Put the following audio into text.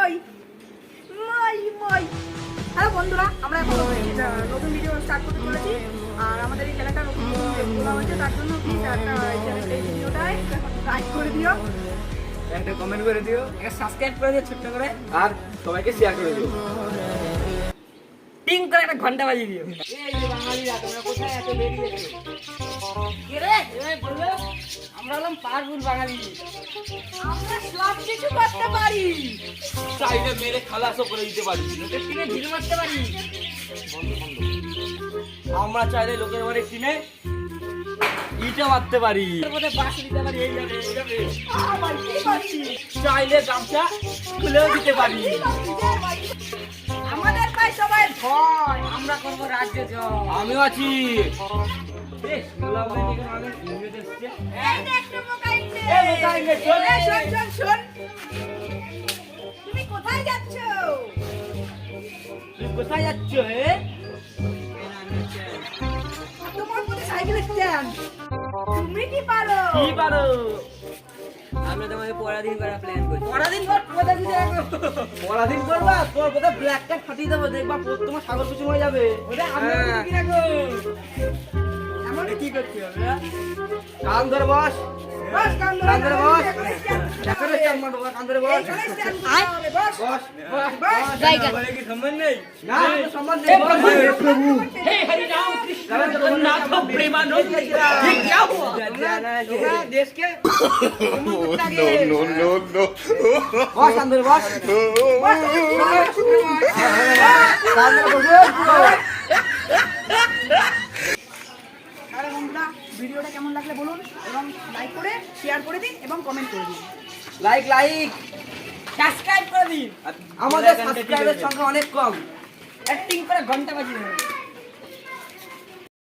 মই মই মই। হ্যালো বন্ধুরা, আমরা এখন নতুন ভিডিও স্টার্ট করতে চলেছি। আর আমাদের এই চ্যানেলটা নতুন তোলা হয়েছে, তার জন্য প্লিজ এই ভিডিওটায় লাইক করে দিও, একটা কমেন্ট করে দিও, একটা সাবস্ক্রাইব করে দিও ছোট্ট করে, আর সবাইকে শেয়ার করে দিও। টিং করে একটা ঘন্টা বাজিয়ে দিও। এই যে বাঙালিরা তোমরা কোথায় এত বেরিয়েছো? কে রে? এভাবে বলবে? আমরা হলাম পাওয়ারফুল বাঙালি। আমরা সব কিছু করতে পারি। চাইলে মেরে খালাসও করে দিতে পারি। লোকের টিনে ঢিল মারতে পারি। আমরা চাইলে লোকের বাড়ি কিনে ইটা মারতে পারি। ওর মধ্যে বাস দিতে পারি, এই যাবে, এই যাবে। আবার কি করছি? চাইলে গামছা খুলেও দিতে পারি। আমাদের পাই সবাই ভয়। আমরা করবো রাজ্য জয়। আমিও আছি। বেশ, গোলাম ভাই দেখে অনেক ইংরেজ এসছে। এই যে একটা বোকা ইংরেজ। এই বোকা ইংরেজ, শোন। এই শোন, শোন, শোন। তুমি কোথায় যাচ্ছ? তুই কোথায় যাচ্ছ হে? তোমার মধ্যে সাইকেল স্ট্যান্ড। তুমি কি পারো? কি পারো? আমরা তোমাকে পরাধীন করার প্ল্যান করছি। পরাদিন পর কোথা দিতে যাবো? পরাধীন করবা? তোর কোথায় ব্ল্যাক কার্ড ফাটিয়ে দেবো, দেখবা তোমার সাগর পিছু হয়ে যাবে। ওটা আমি হ্যাঁ। কি রাখো? এমন কি করছি আমরা? কান ধরে বস। বস কান কান ধরে বস। এখানে এখানে stand মারবো, কান ধরে বস। এখানে stand করতে হবে, বস। বস, বস, বস। বলে কি সম্মান নেই? না, তো সম্মান নেই। हे বস। प्रभु, हे हरि राम कृष्ण जगन्नाथ प्रेमानंद, ये क्या हुआ? তোমরা দেশকে No, no, no, no. বস, কান ধরে বস। বস, কান ধরে বসে। আরে বন্ধুরা, ভিডিওটা কেমন লাগলে বলুন এবং লাইক করে শেয়ার করে দিন এবং কমেন্ট করে দিন। Like like. সাবস্ক্রাইব করে দিন। আমাদের সাবস্ক্রাইবের সংখ্যা অনেক কম। অ্যাক্টিং করে ঘন্টা বাজিয়ে দেবেন।